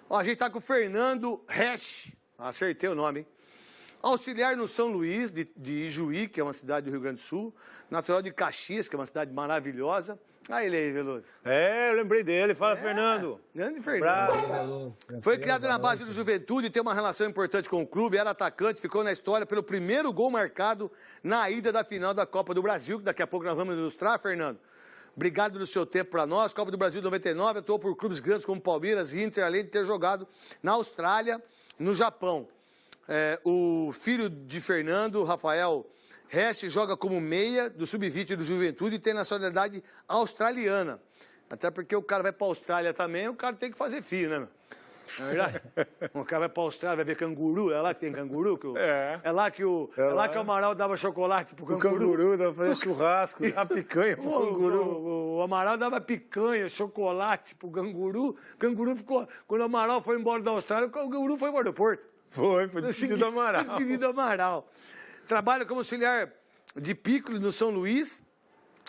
Ó, a gente tá com o Fernando Resch, acertei o nome, hein? Auxiliar no São Luís, de Ijuí, que é uma cidade do Rio Grande do Sul. Natural de Caxias, que é uma cidade maravilhosa. Ah, ele aí, Veloso. É, eu lembrei dele. Fala, Fernando. Grande Fernando. Foi criado na base do Juventude, tem uma relação importante com o clube, era atacante, ficou na história pelo primeiro gol marcado na ida da final da Copa do Brasil, que daqui a pouco nós vamos ilustrar, Fernando. Obrigado pelo seu tempo para nós. Copa do Brasil 99, atuou por clubes grandes como Palmeiras e Inter, além de ter jogado na Austrália, no Japão. O filho de Fernando, Rafael Resch, joga como meia do Sub-20 do Juventude e tem nacionalidade australiana. Até porque o cara vai para a Austrália também, o cara tem que fazer filho, né, meu? Não é verdade? O cara vai para a Austrália, vai ver canguru, é lá que tem canguru? É lá que o Amaral dava chocolate pro canguru. O canguru dava fazer churrasco, a picanha pro canguru. O Amaral dava picanha, chocolate pro canguru. O canguru ficou... Quando o Amaral foi embora da Austrália, o canguru foi embora do Porto. Foi despedido do Amaral. Despedido do Amaral. Trabalha como auxiliar de Piccoli no São Luís,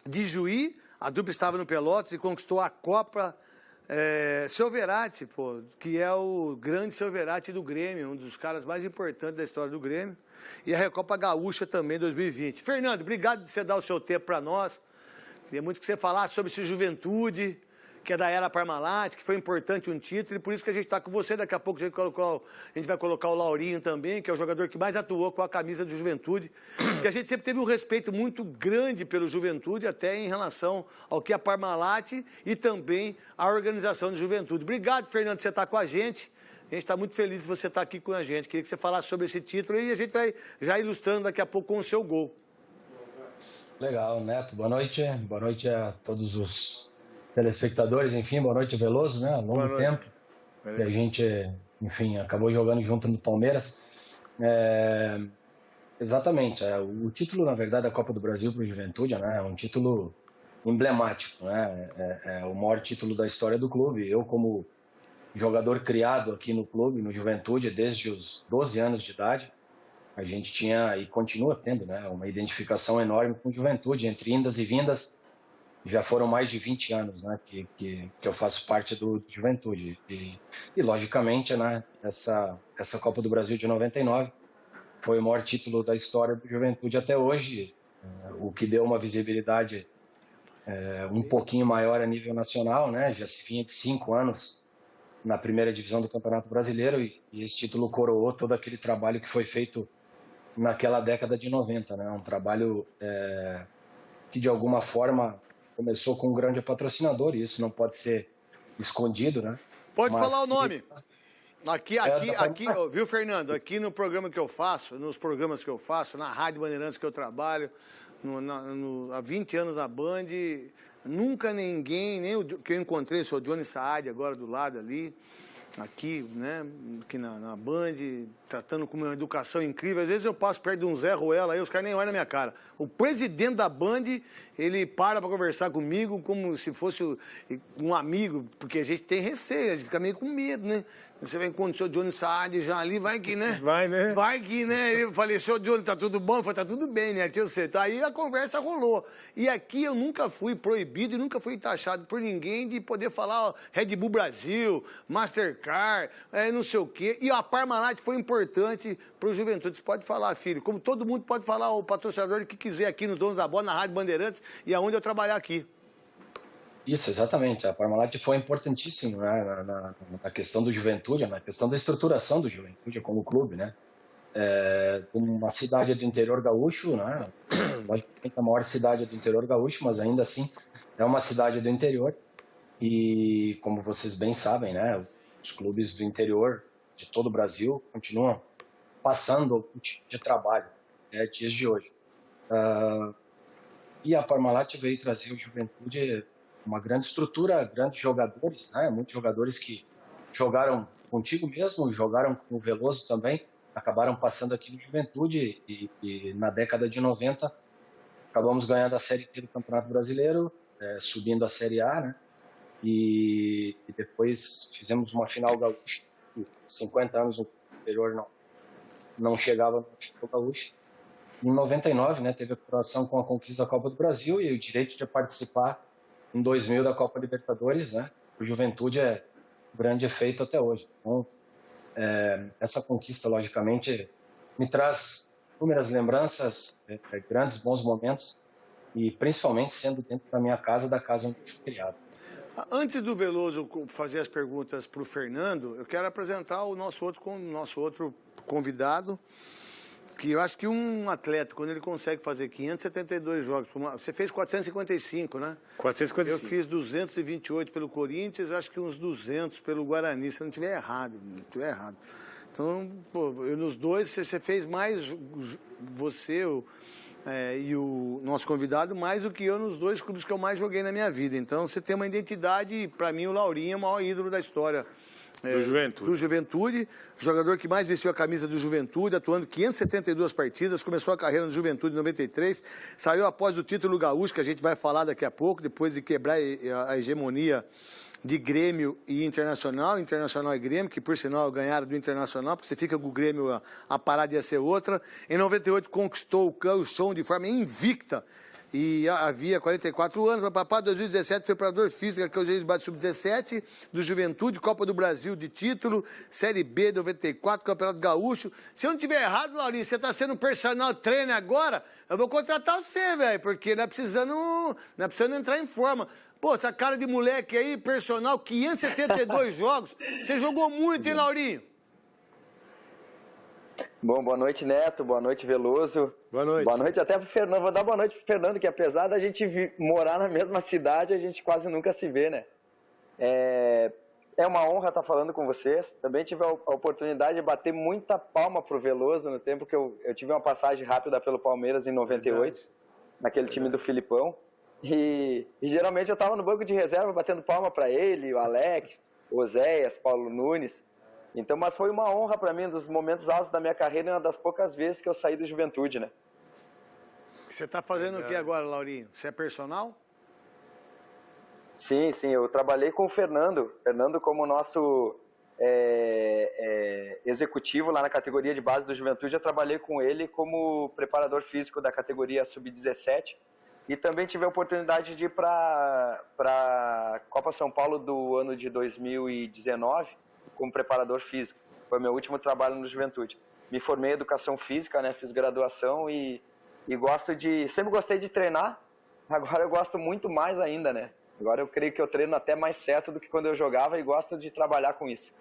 de Juí. A dupla estava no Pelotas e conquistou a Copa Seu Verratti, pô, que é o grande Seu Verratti do Grêmio, um dos caras mais importantes da história do Grêmio. E a Recopa Gaúcha também, 2020. Fernando, obrigado por você dar o seu tempo para nós. Queria muito que você falasse sobre esse Juventude, que é da era Parmalat, que foi importante um título, e por isso que a gente está com você. Daqui a pouco a gente vai colocar o Laurinho também, que é o jogador que mais atuou com a camisa do Juventude. E a gente sempre teve um respeito muito grande pelo Juventude, até em relação ao que é a Parmalat e também a organização do Juventude. Obrigado, Fernando, por você estar com a gente. A gente está muito feliz de você estar aqui com a gente. Queria que você falasse sobre esse título e a gente vai já ilustrando daqui a pouco com o seu gol. Legal, Neto. Boa noite. Boa noite a todos os telespectadores, enfim, boa noite, Veloso, né? Há longo tempo que a gente, enfim, acabou jogando junto no Palmeiras. Exatamente, o título, na verdade, da Copa do Brasil para o Juventude, né, é um título emblemático, né? É o maior título da história do clube. Eu, como jogador criado aqui no clube, no Juventude, desde os 12 anos de idade, a gente tinha e continua tendo, né, uma identificação enorme com o Juventude, entre indas e vindas. Já foram mais de 20 anos, né, que eu faço parte do Juventude. E logicamente, né, essa Copa do Brasil de 99 foi o maior título da história do Juventude até hoje, o que deu uma visibilidade um pouquinho maior a nível nacional, né? Já se vinha de 5 anos na primeira divisão do Campeonato Brasileiro e esse título coroou todo aquele trabalho que foi feito naquela década de 90, né? Um trabalho que de alguma forma começou com um grande patrocinador, e isso não pode ser escondido, né? Pode falar o nome. Aqui, viu, Fernando? Aqui no programa que eu faço, nos programas que eu faço, na Rádio Bandeirantes que eu trabalho, há 20 anos na Band, nunca ninguém, nem o que eu encontrei, o Johnny Saad agora do lado ali, aqui, né, aqui na Band, tratando com uma educação incrível. Às vezes eu passo perto de um Zé Ruela aí, os caras nem olham na minha cara. O presidente da Band, ele para conversar comigo como se fosse um amigo, porque a gente tem receio, a gente fica meio com medo, né? Você vem com o seu Johnny Saad já ali, vai que, né? Vai, né? Vai que, né? Eu falei, seu Johnny, tá tudo bom? Eu falei, tá tudo bem, né, tio? Você tá aí, a conversa rolou. E aqui eu nunca fui proibido e nunca fui taxado por ninguém de poder falar, ó, Red Bull Brasil, Mastercard, não sei o quê. E a Parmalat foi importante pro Juventude. Você pode falar, filho, como todo mundo pode falar, o patrocinador que quiser aqui nos Donos da Bola, na Rádio Bandeirantes e aonde eu trabalhar aqui. Isso, exatamente. A Parmalat foi importantíssima, né, na questão do Juventude, na questão da estruturação do Juventude como clube, né? Uma cidade do interior gaúcho, né? Logicamente a maior cidade do interior gaúcho, mas ainda assim é uma cidade do interior. E como vocês bem sabem, né, os clubes do interior de todo o Brasil continuam passando o tipo de trabalho, né, dias de hoje. E a Parmalat veio trazer o Juventude uma grande estrutura, grandes jogadores, né? Muitos jogadores que jogaram contigo mesmo, jogaram com o Veloso também, acabaram passando aqui no Juventude e na década de 90 acabamos ganhando a Série B do Campeonato Brasileiro, subindo a Série A, né? E depois fizemos uma final gaúcha, 50 anos no interior não chegava no final gaúcho. Em 99, né, teve a coroação com a conquista da Copa do Brasil e o direito de participar em 2000 da Copa Libertadores, né? O Juventude é grande efeito até hoje. Então, essa conquista, logicamente, me traz inúmeras lembranças, grandes bons momentos, e principalmente sendo dentro da minha casa, da casa onde eu fui criado. Antes do Veloso fazer as perguntas para o Fernando, eu quero apresentar o nosso outro convidado, que eu acho que um atleta, quando ele consegue fazer 572 jogos, você fez 455, né? 455. Eu fiz 228 pelo Corinthians, acho que uns 200 pelo Guarani, se eu não estiver errado. Então, pô, nos dois, você fez mais, você e o nosso convidado, mais do que eu nos dois clubes que eu mais joguei na minha vida. Então, você tem uma identidade, para mim, o Laurinho é o maior ídolo da história. Do Juventude, jogador que mais vestiu a camisa do Juventude, atuando 572 partidas, começou a carreira no Juventude em 93, saiu após o título gaúcho, que a gente vai falar daqui a pouco, depois de quebrar a hegemonia de Grêmio e Internacional e Grêmio, que por sinal ganharam do Internacional, porque você fica com o Grêmio, a parada ia ser outra. Em 98 conquistou o chão de forma invicta, e havia 44 anos, papapá, 2017 foi preparador físico, que é o juiz de sub-17 do Juventude, Copa do Brasil de título, Série B 94, Campeonato Gaúcho. Se eu não estiver errado, Laurinho, você está sendo personal trainer agora, eu vou contratar você, velho, porque não é precisando entrar em forma. Pô, essa cara de moleque aí, personal, 572 jogos, você jogou muito, hein, Laurinho? Bom, boa noite, Neto. Boa noite, Veloso. Boa noite. Boa noite até pro Fernando. Vou dar boa noite pro Fernando, que apesar da gente morar na mesma cidade, a gente quase nunca se vê, né? É uma honra estar falando com vocês. Também tive a oportunidade de bater muita palma pro Veloso no tempo que eu tive uma passagem rápida pelo Palmeiras em 98, naquele time do Filipão. E geralmente eu estava no banco de reserva batendo palma para ele, o Alex, o Oséias, Paulo Nunes. Então, mas foi uma honra para mim, dos momentos altos da minha carreira, e uma das poucas vezes que eu saí do Juventude, né? Você está fazendo o que agora, Laurinho? Você é personal? Sim, eu trabalhei com o Fernando como nosso executivo lá na categoria de base do Juventude. Eu trabalhei com ele como preparador físico da categoria sub-17 e também tive a oportunidade de ir para a Copa São Paulo do ano de 2019 como preparador físico. Foi meu último trabalho no Juventude. Me formei em educação física, né? Fiz graduação e sempre gostei de treinar. Agora eu gosto muito mais ainda, né? Agora eu creio que eu treino até mais certo do que quando eu jogava e gosto de trabalhar com isso.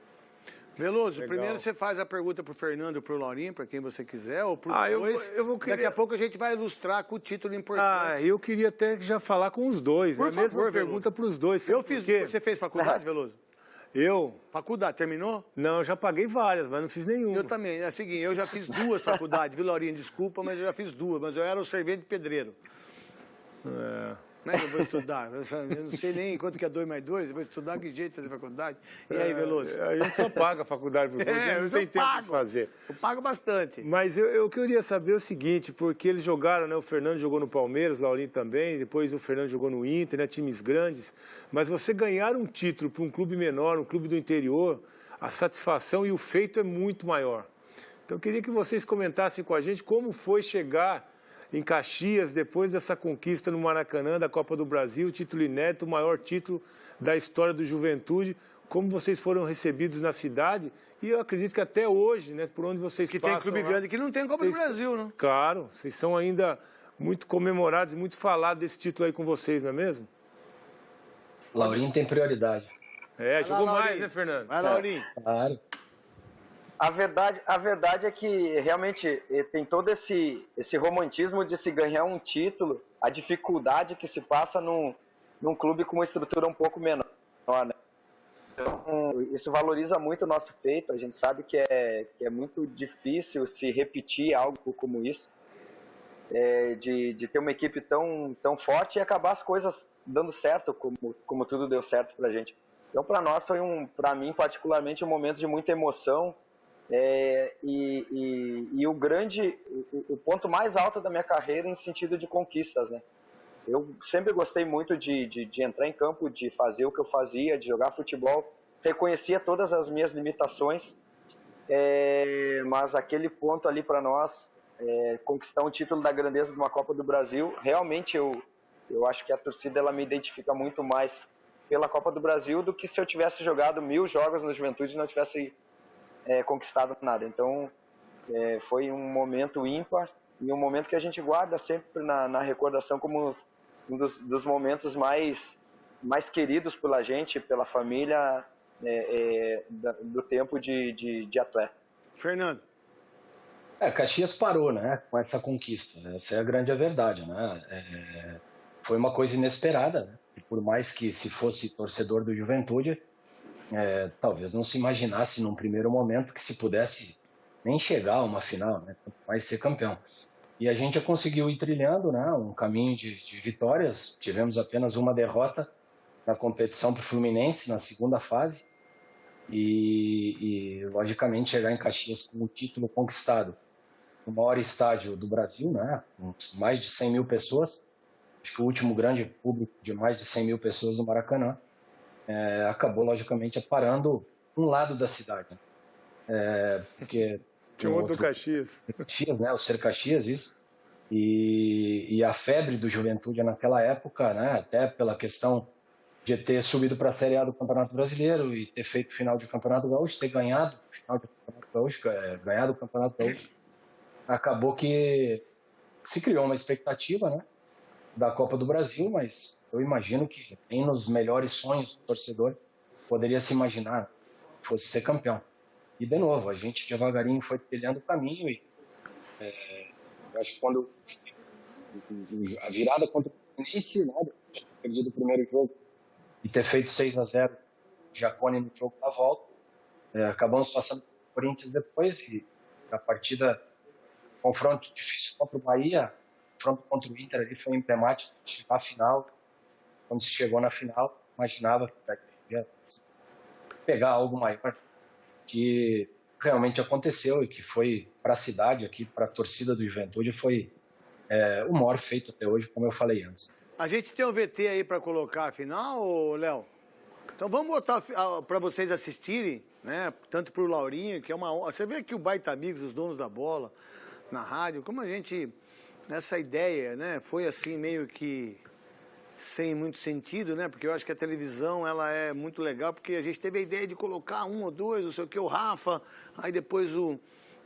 Veloso, primeiro você faz a pergunta pro Fernando e pro Laurinho, para quem você quiser, ou pro dois. Eu vou querer... Daqui a pouco a gente vai ilustrar com o título importante. Eu queria até já falar com os dois. Por favor, mesma pergunta para os dois. Você fez faculdade, Veloso? Faculdade, terminou? Não, eu já paguei várias, mas não fiz nenhuma. Eu também. É o seguinte, eu já fiz 2 faculdades, viu, Laurinho? Desculpa, mas eu já fiz 2, mas eu era o servente pedreiro. Como é que eu vou estudar? Eu não sei nem quanto que é 2 mais 2, eu vou estudar que jeito de fazer faculdade. E aí, Veloso? A gente só paga a faculdade para os outros, não tem tempo de fazer. Eu pago bastante. Mas eu queria saber o seguinte, porque eles jogaram, né? O Fernando jogou no Palmeiras, o Laurinho também, depois o Fernando jogou no Inter, né? Times grandes. Mas você ganhar um título para um clube menor, um clube do interior, a satisfação e o feito é muito maior. Então eu queria que vocês comentassem com a gente como foi chegar em Caxias, depois dessa conquista no Maracanã, da Copa do Brasil, título inédito, o maior título da história do Juventude, como vocês foram recebidos na cidade, e eu acredito que até hoje, né, por onde vocês passam... Que tem clube grande que não tem Copa do Brasil, né? Claro, vocês são ainda muito comemorados e muito falados desse título aí com vocês, não é mesmo? Laurinho tem prioridade. Jogou mais, né, Fernando? Vai, Laurinho. Claro. A verdade é que realmente tem todo esse romantismo de se ganhar um título, a dificuldade que se passa num clube com uma estrutura um pouco menor, né? Então, isso valoriza muito o nosso feito. A gente sabe que é muito difícil se repetir algo como isso, de ter uma equipe tão forte e acabar as coisas dando certo, como tudo deu certo pra gente. Então, para nós foi para mim particularmente, um momento de muita emoção. O ponto mais alto da minha carreira em sentido de conquistas, né? Eu sempre gostei muito de entrar em campo, de fazer o que eu fazia, de jogar futebol. Reconhecia todas as minhas limitações, mas aquele ponto ali para nós, conquistar um título da grandeza de uma Copa do Brasil, realmente eu acho que a torcida ela me identifica muito mais pela Copa do Brasil do que se eu tivesse jogado 1000 jogos no Juventude e não tivesse conquistado nada. Então, foi um momento ímpar e um momento que a gente guarda sempre na recordação como um dos momentos mais queridos pela gente, pela família, do tempo de atleta. Fernando. Caxias parou, né, com essa conquista. Essa é a grande verdade, né? Foi uma coisa inesperada, né? E por mais que se fosse torcedor do Juventude, talvez não se imaginasse num primeiro momento que se pudesse nem chegar a uma final, né? Vai ser campeão. E a gente conseguiu ir trilhando, né, um caminho de vitórias. Tivemos apenas uma derrota na competição para o Fluminense, na segunda fase. E, logicamente, chegar em Caxias com o título conquistado no maior estádio do Brasil, né, com mais de 100 mil pessoas. Acho que o último grande público de mais de 100 mil pessoas no Maracanã. Acabou, logicamente, parando um lado da cidade. Porque tinha outro Caxias. Caxias, né? O Ser Caxias, isso. E a febre do Juventude naquela época, né? Até pela questão de ter subido para a Série A do Campeonato Brasileiro e ter feito final de Campeonato Gaúcho, ter ganhado o final de Campeonato Gaúcho, ganhado o Campeonato Gaúcho, acabou que se criou uma expectativa, né, da Copa do Brasil, mas eu imagino que nem nos melhores sonhos do torcedor poderia se imaginar que fosse ser campeão. E, de novo, a gente devagarinho foi trilhando o caminho e eu acho que quando a virada contra o Fluminense, né, ter perdido o primeiro jogo e ter feito 6-0 o Jacone no jogo da volta, acabamos passando por Corinthians depois e a partida, confronto difícil contra o Bahia, confronto contra o Inter ali foi emblemático de chegar à final. Quando se chegou na final, imaginava que ia pegar algo maior, que realmente aconteceu e que foi para a cidade aqui, para a torcida do Juventude, foi o maior feito até hoje, como eu falei antes. A gente tem um VT aí para colocar a final, Léo? Então vamos botar para vocês assistirem, né? Tanto para o Laurinho, que é uma honra. Você vê aqui o Baita Amigos, os donos da bola, na rádio, como a gente, essa ideia, né? Foi assim meio que sem muito sentido, né? Porque eu acho que a televisão, ela é muito legal, porque a gente teve a ideia de colocar um ou dois, não sei o que, o Rafa, aí depois o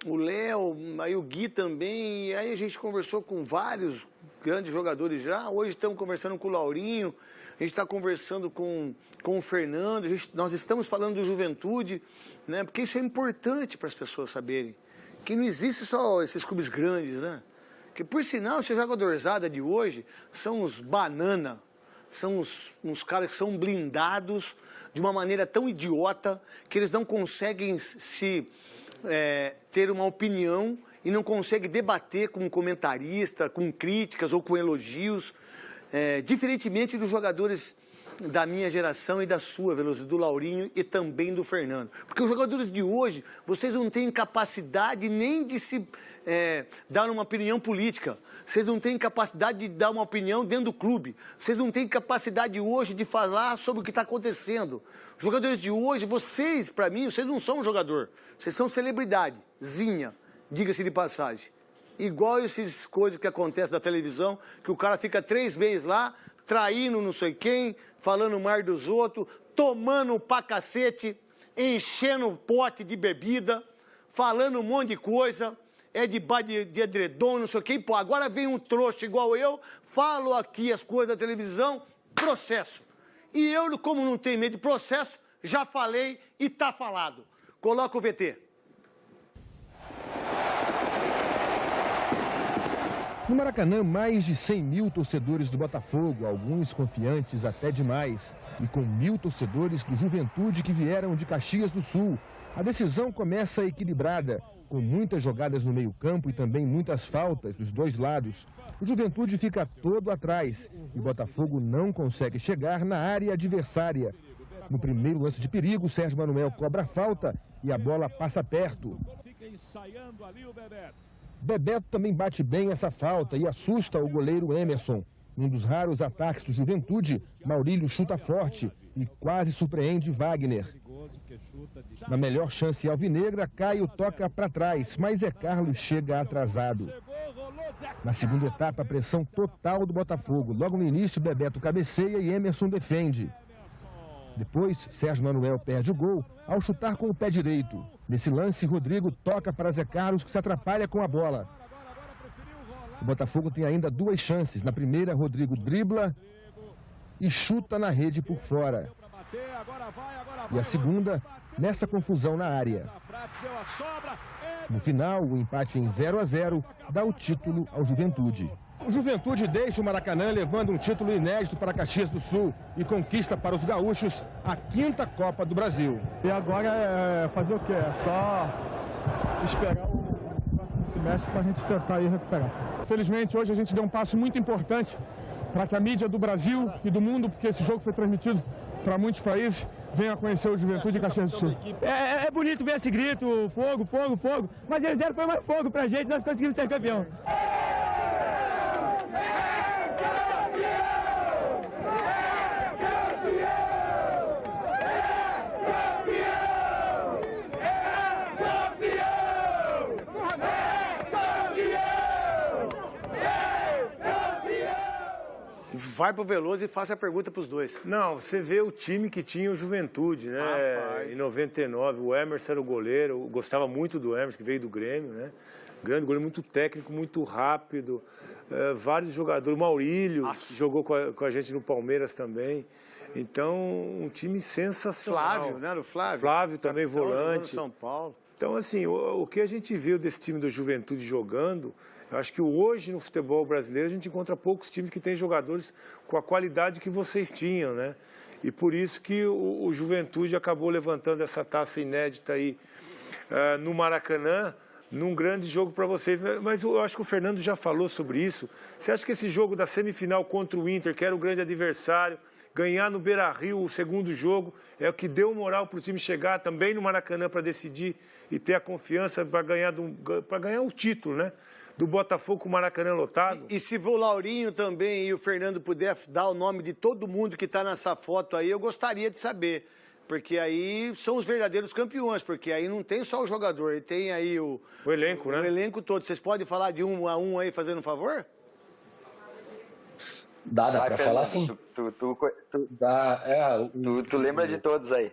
Léo, aí o Gui também, e aí a gente conversou com vários grandes jogadores já. Hoje estamos conversando com o Laurinho, a gente está conversando com o Fernando, nós estamos falando do Juventude, né? Porque isso é importante para as pessoas saberem, que não existe só esses clubes grandes, né? Que, por sinal, esse jogadorzada de hoje são os banana, são uns caras que são blindados de uma maneira tão idiota que eles não conseguem ter uma opinião e não conseguem debater com um comentarista, com críticas ou com elogios, diferentemente dos jogadores da minha geração e da sua, Veloso, do Laurinho e também do Fernando. Porque os jogadores de hoje, vocês não têm capacidade nem de se dar uma opinião política. Vocês não têm capacidade de dar uma opinião dentro do clube. Vocês não têm capacidade hoje de falar sobre o que está acontecendo. Os jogadores de hoje, vocês, para mim, vocês não são um jogador. Vocês são celebridadezinha, diga-se de passagem. Igual essas coisas que acontecem na televisão, que o cara fica 3 meses lá, traindo não sei quem, falando mal dos outros, tomando pra cacete, enchendo o pote de bebida, falando um monte de coisa, debaixo de edredom, não sei o quê. Pô, agora vem um trouxa igual eu, falo aqui as coisas da televisão, processo. E eu, como não tenho medo de processo, já falei e tá falado. Coloca o VT. No Maracanã, mais de 100 mil torcedores do Botafogo, alguns confiantes até demais, e com 1000 torcedores do Juventude que vieram de Caxias do Sul. A decisão começa equilibrada, com muitas jogadas no meio-campo e também muitas faltas dos dois lados. O Juventude fica todo atrás e o Botafogo não consegue chegar na área adversária. No primeiro lance de perigo, Sérgio Manuel cobra a falta e a bola passa perto. Bebeto também bate bem essa falta e assusta o goleiro Emerson. Num dos raros ataques do Juventude, Maurílio chuta forte e quase surpreende Wagner. Na melhor chance alvinegra, Caio toca para trás, mas Carlos chega atrasado. Na segunda etapa, a pressão total do Botafogo. Logo no início, Bebeto cabeceia e Emerson defende. Depois, Sérgio Manuel perde o gol ao chutar com o pé direito. Nesse lance, Rodrigo toca para Zé Carlos, que se atrapalha com a bola. O Botafogo tem ainda 2 chances. Na primeira, Rodrigo dribla e chuta na rede por fora. E a segunda, nessa confusão na área. No final, o empate em 0-0 dá o título ao Juventude. O Juventude deixa o Maracanã levando um título inédito para Caxias do Sul e conquista para os gaúchos a 5ª Copa do Brasil. E agora é fazer o quê? É só esperar o próximo semestre para a gente tentar ir recuperar. Felizmente, hoje a gente deu um passo muito importante para que a mídia do Brasil e do mundo, porque esse jogo foi transmitido para muitos países, venha conhecer o Juventude de Caxias do Sul. É bonito ver esse grito, fogo, fogo, fogo, mas eles deram foi mais fogo pra gente, nós conseguimos ser campeão. Vai pro Veloso e faça a pergunta pros dois. Não, você vê o time que tinha o Juventude, né? Rapaz. Em 99, o Emerson era o goleiro, eu gostava muito do Emerson, que veio do Grêmio, né? Grande goleiro, muito técnico, muito rápido. Vários jogadores, o Maurílio, que jogou com a gente no Palmeiras também. Então, um time sensacional. Flávio, né? O Flávio. Flávio também, Capitão, volante. jogou no São Paulo. Então, assim, o que a gente viu desse time do Juventude jogando, eu acho que hoje no futebol brasileiro a gente encontra poucos times que têm jogadores com a qualidade que vocês tinham, né? E por isso que o Juventude acabou levantando essa taça inédita aí no Maracanã, num grande jogo para vocês. Mas eu acho que o Fernando já falou sobre isso. Você acha que esse jogo da semifinal contra o Inter, que era o grande adversário, ganhar no Beira-Rio o segundo jogo, é o que deu moral para o time chegar também no Maracanã para decidir e ter a confiança para ganhar o título, né? Do Botafogo com o Maracanã lotado? E se o Laurinho também e o Fernando puder dar o nome de todo mundo que está nessa foto aí, eu gostaria de saber. Porque aí são os verdadeiros campeões, porque aí não tem só o jogador, ele tem aí o elenco, né? O elenco todo. Vocês podem falar de 1 a 1 aí, fazendo um favor? Dá para falar sim. Tu lembra de todos aí?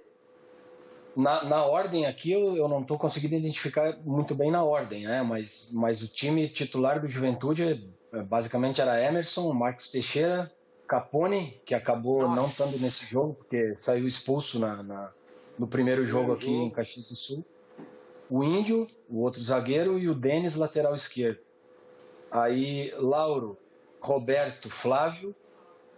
Na ordem aqui, eu não estou conseguindo identificar muito bem na ordem, né? Mas o time titular do Juventude basicamente era Emerson, Marcos Teixeira, Capone, que acabou não estando nesse jogo, porque saiu expulso no primeiro jogo aqui em Caxias do Sul. O Índio, o outro zagueiro, e o Denis, lateral esquerdo. Aí, Lauro, Roberto, Flávio,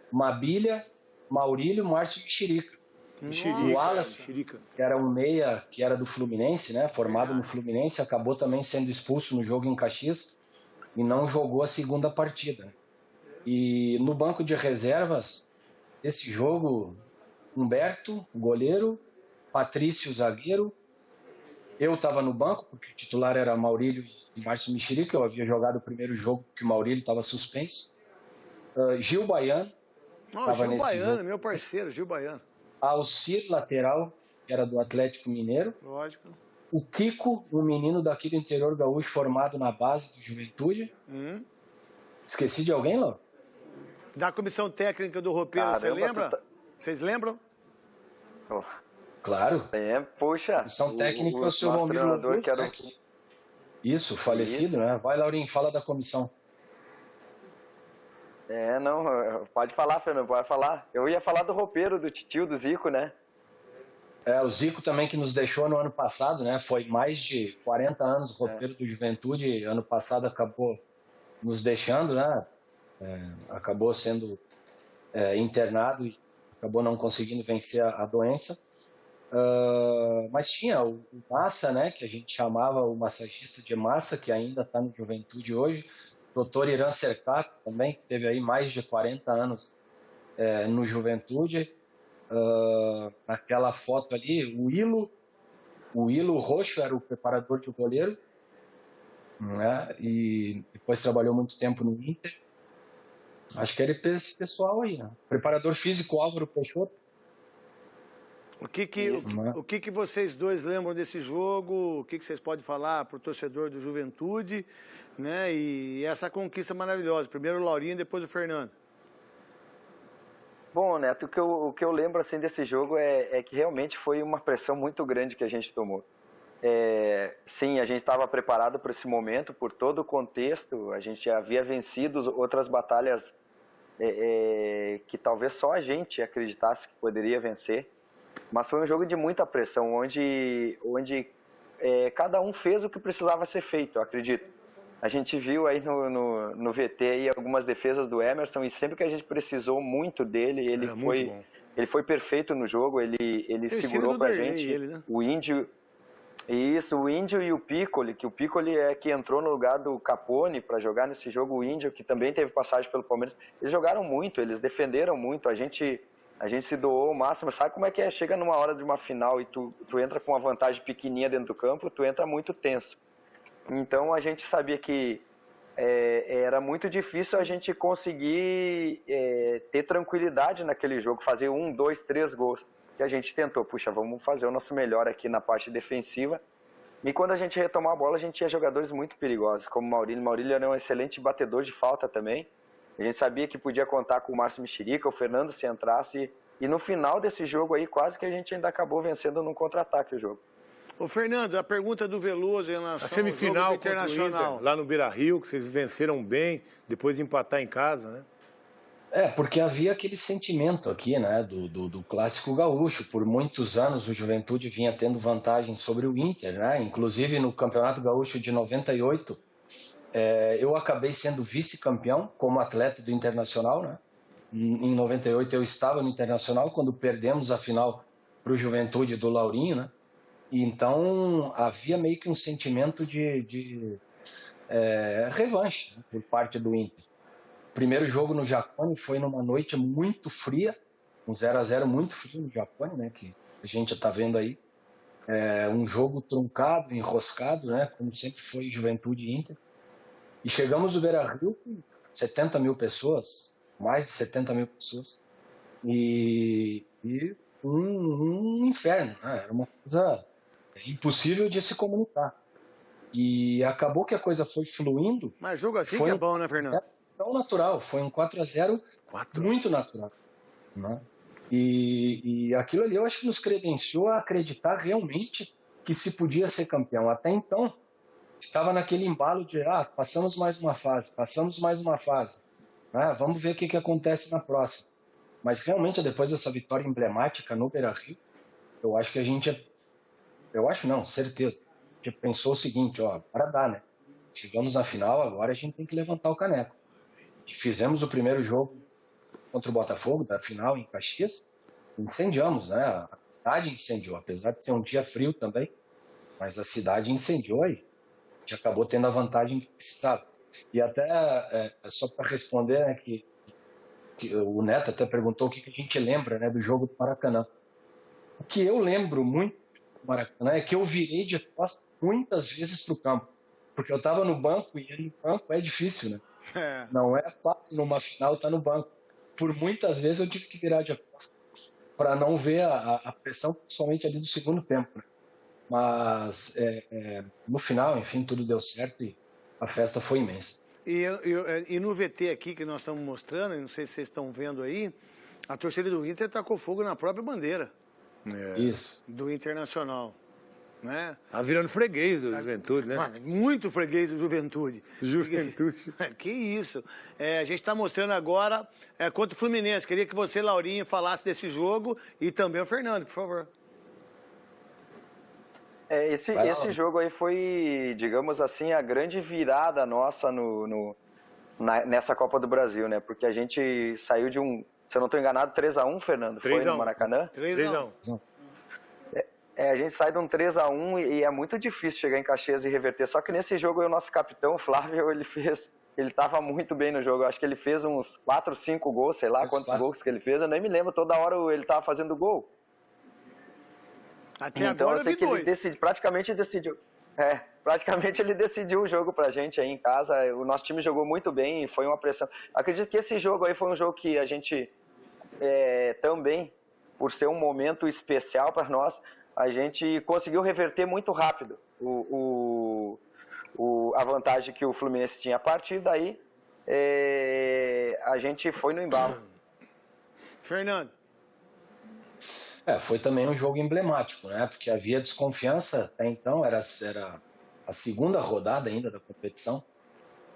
Mabilha, Maurílio, Márcio e Mexerica. O Wallace, que era um meia, que era do Fluminense, né? Formado no Fluminense, acabou também sendo expulso no jogo em Caxias e não jogou a segunda partida. E no banco de reservas desse jogo, Humberto, goleiro, Patrício, zagueiro. Eu estava no banco, porque o titular era Maurílio e Márcio Mexerica. Eu havia jogado o primeiro jogo que o Maurílio estava suspenso. Gil Baiano. Gil Baiano, meu parceiro, Gil Baiano. Alcir, lateral, que era do Atlético Mineiro. Lógico. O Kiko, um menino daqui do interior gaúcho, formado na base do Juventude. Esqueci de alguém, Laura? Da comissão técnica do roupeiro, você lembra? Vocês lembram? Claro. Puxa. Comissão técnica é o seu Romero Luz, que era né? Isso, falecido, né? Vai, Laurinho, fala da comissão. Não, pode falar, Fernando, pode falar. Eu ia falar do roupeiro, do titio, do Zico, né? O Zico também que nos deixou no ano passado, né? Foi mais de 40 anos roupeiro do Juventude. Ano passado acabou nos deixando, né? Acabou sendo internado e acabou não conseguindo vencer a doença. Mas tinha o Massa, né? Que a gente chamava o massagista de Massa, que ainda está no Juventude hoje. Dr. Irã Cercato também, que teve aí mais de 40 anos no Juventude. Naquela foto ali, o Ilo Roxo era o preparador de goleiro, né? E depois trabalhou muito tempo no Inter. Acho que era esse pessoal aí, né? Preparador físico Álvaro Peixoto. O que vocês dois lembram desse jogo? O que vocês podem falar para o torcedor do Juventude, né? E essa conquista maravilhosa. Primeiro o Laurinho, depois o Fernando. Bom, Neto, o que eu lembro assim, desse jogo é que realmente foi uma pressão muito grande que a gente tomou. Sim, a gente estava preparado para esse momento, por todo o contexto, a gente havia vencido outras batalhas que talvez só a gente acreditasse que poderia vencer, mas foi um jogo de muita pressão, onde cada um fez o que precisava ser feito, eu acredito. A gente viu aí no VT aí algumas defesas do Emerson, e sempre que a gente precisou muito dele, ele foi perfeito no jogo, ele segurou pra gente. Né? O Índio e o Piccoli, que o Piccoli é que entrou no lugar do Capone para jogar nesse jogo, o Índio, que também teve passagem pelo Palmeiras. Eles jogaram muito, eles defenderam muito, a gente se doou ao máximo. Sabe como é que é? Chega numa hora de uma final e tu entra com uma vantagem pequenininha dentro do campo, tu entra muito tenso. Então a gente sabia que era muito difícil a gente conseguir ter tranquilidade naquele jogo, fazer 1, 2, 3 gols. E a gente tentou, puxa, vamos fazer o nosso melhor aqui na parte defensiva. E quando a gente retomou a bola, a gente tinha jogadores muito perigosos, como o Maurílio. O Maurílio era um excelente batedor de falta também. A gente sabia que podia contar com o Márcio Mexerica, o Fernando se entrasse. E no final desse jogo aí, quase que a gente ainda acabou vencendo num contra-ataque o jogo. Ô, Fernando, a pergunta do Veloso em relação a semifinal ao jogo Internacional. Inter, lá no Beira-Rio, que vocês venceram bem, depois de empatar em casa, né? Porque havia aquele sentimento aqui, né, do clássico gaúcho. Por muitos anos o Juventude vinha tendo vantagem sobre o Inter, né? Inclusive no Campeonato Gaúcho de 98, eu acabei sendo vice-campeão como atleta do Internacional, né? Em 98 eu estava no Internacional quando perdemos a final para o Juventude do Laurinho, né? E então havia meio que um sentimento de revanche, né, por parte do Inter. O primeiro jogo no Jacone foi numa noite muito fria, um 0-0 muito frio no Jacone, né, que a gente está vendo aí. Um jogo truncado, enroscado, né, como sempre foi Juventude e Inter. E chegamos no Beira-Rio com 70 mil pessoas, mais de 70 mil pessoas. E um inferno, né, era uma coisa impossível de se comunicar. E acabou que a coisa foi fluindo. Mas jogo assim que é bom, né, Fernando? Tão natural, foi um 4-0 muito natural, né? E aquilo ali eu acho que nos credenciou a acreditar realmente que se podia ser campeão. Até então, estava naquele embalo de passamos mais uma fase, né? Vamos ver o que acontece na próxima. Mas realmente, depois dessa vitória emblemática no Beira-Rio, eu acho que a gente... Eu acho não, certeza. A gente pensou o seguinte, agora dá, né? Chegamos na final, agora a gente tem que levantar o caneco. E fizemos o primeiro jogo contra o Botafogo, da final em Caxias, incendiamos, né? A cidade incendiou, apesar de ser um dia frio também, mas a cidade incendiou e a gente acabou tendo a vantagem que precisava. E até, só para responder, né, que o Neto até perguntou o que a gente lembra, né, do jogo do Maracanã. O que eu lembro muito do Maracanã é que eu virei de costas muitas vezes para o campo, porque eu estava no banco e no banco é difícil, né? Não é fácil numa final estar no banco. Por muitas vezes eu tive que virar de costas para não ver a pressão, principalmente ali do segundo tempo. Né? Mas no final, enfim, tudo deu certo e a festa foi imensa. E no VT aqui que nós estamos mostrando, não sei se vocês estão vendo aí, a torcida do Inter tacou fogo na própria bandeira. Isso. Do Internacional. Né? Tá virando freguês do Juventude, né? Muito freguês do Juventude. Que isso. A gente está mostrando agora contra o Fluminense. Queria que você, Laurinho, falasse desse jogo e também o Fernando, por favor. Esse jogo aí foi, digamos assim, a grande virada nossa nessa Copa do Brasil, né? Porque a gente saiu de se eu não estou enganado, 3-1, Fernando? 3-1. Foi no Maracanã? 3-1. A gente sai de um 3-1 e é muito difícil chegar em Caxias e reverter. Só que nesse jogo, o nosso capitão, o Flávio, ele estava muito bem no jogo. Eu acho que ele fez uns 4, 5 gols, sei lá quantos gols que ele fez. Eu nem me lembro, toda hora ele estava fazendo gol. Até então, agora eu vi dois. Praticamente ele decidiu o jogo pra gente aí em casa. O nosso time jogou muito bem e foi uma pressão. Acredito que esse jogo aí foi um jogo que a gente também, por ser um momento especial para nós, a gente conseguiu reverter muito rápido a vantagem que o Fluminense tinha. A partir daí, a gente foi no embalo. Fernando. Foi também um jogo emblemático, né? Porque havia desconfiança até então, era a segunda rodada ainda da competição,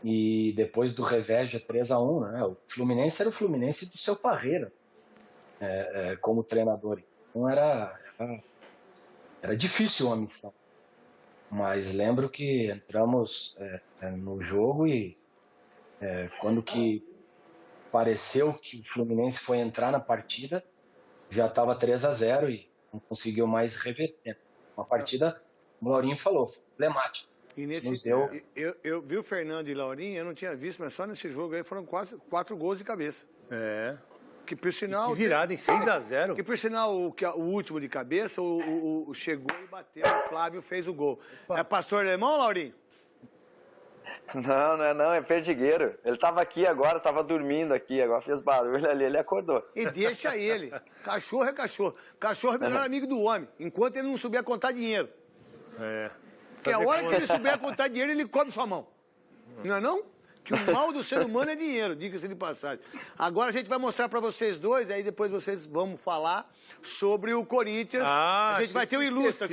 e depois do revés de 3-1, né? O Fluminense era o Fluminense do seu Parreira como treinador. Então era difícil a missão. Mas lembro que entramos no jogo e quando que pareceu que o Fluminense foi entrar na partida, já estava 3-0 e não conseguiu mais reverter. Uma partida, como o Laurinho falou, emblemática. E nesse deu... eu vi o Fernando e o Laurinho, eu não tinha visto, mas só nesse jogo aí foram quase 4 gols de cabeça. Que por sinal... Que virada em 6-0. Que por sinal, o último de cabeça, o chegou e bateu, o Flávio fez o gol. É pastor alemão, Laurinho? Não, é perdigueiro. Ele estava aqui agora, estava dormindo aqui, agora fez barulho ali, ele acordou. E deixa ele. Cachorro é cachorro. Cachorro é o melhor amigo do homem, enquanto ele não souber contar dinheiro. Porque a hora que ele souber contar dinheiro, ele come sua mão. Não é não? Que o mal do ser humano é dinheiro, diga-se de passagem. Agora a gente vai mostrar para vocês dois, aí depois vocês vão falar sobre o Corinthians. A gente vai ter o Ilustra.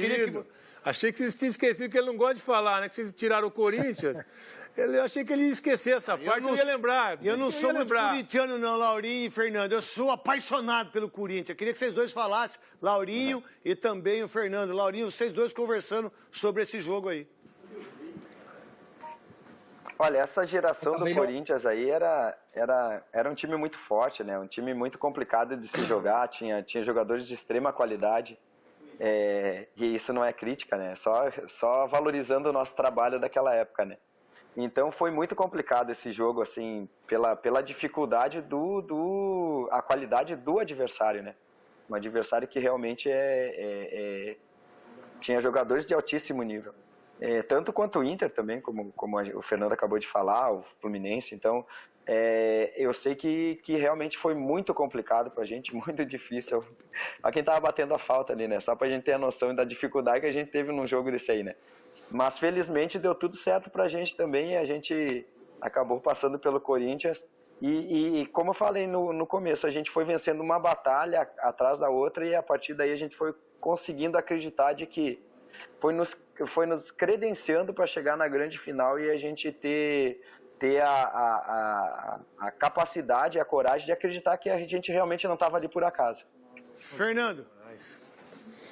Achei que vocês tinham esquecido que ele não gosta de falar, né? Que vocês tiraram o Corinthians. Eu achei que ele ia esquecer essa parte, eu ia lembrar. Eu não sou muito corintiano não, Laurinho e Fernando. Eu sou apaixonado pelo Corinthians. Queria que vocês dois falassem, Laurinho e também o Fernando. Laurinho, vocês dois conversando sobre esse jogo aí. Olha, essa geração do Corinthians aí era um time muito forte, né? Um time muito complicado de se jogar, tinha jogadores de extrema qualidade. E isso não é crítica, né? Só valorizando o nosso trabalho daquela época, né? Então foi muito complicado esse jogo, assim, pela dificuldade a qualidade do adversário, né? Um adversário que realmente tinha jogadores de altíssimo nível. Tanto quanto o Inter também, como o Fernando acabou de falar, o Fluminense. Então, eu sei que realmente foi muito complicado pra gente, muito difícil. Olha quem tava batendo a falta ali, né? Só pra gente ter a noção da dificuldade que a gente teve num jogo desse aí, né? Mas, felizmente, deu tudo certo pra gente também e a gente acabou passando pelo Corinthians. E como eu falei no começo, a gente foi vencendo uma batalha atrás da outra e a partir daí a gente foi conseguindo acreditar de que foi nos credenciando para chegar na grande final e a gente ter a capacidade, a coragem de acreditar que a gente realmente não estava ali por acaso. Fernando.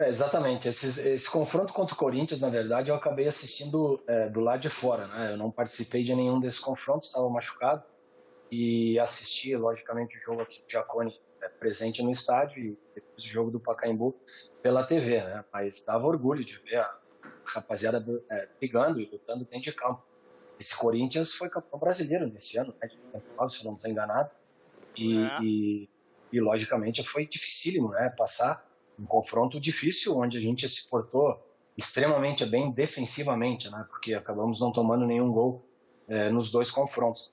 Exatamente. Esse confronto contra o Corinthians, na verdade, eu acabei assistindo do lado de fora, né? Eu não participei de nenhum desses confrontos, estava machucado e assisti, logicamente, o jogo aqui do Giacone presente no estádio e depois o jogo do Pacaembu pela TV, né? Mas dava orgulho de ver a rapaziada brigando e lutando dentro de campo. Esse Corinthians foi campeão brasileiro nesse ano, né? Se eu não estou enganado. E logicamente foi dificílimo, né? Passar um confronto difícil onde a gente se portou extremamente bem defensivamente, né? Porque acabamos não tomando nenhum gol nos dois confrontos.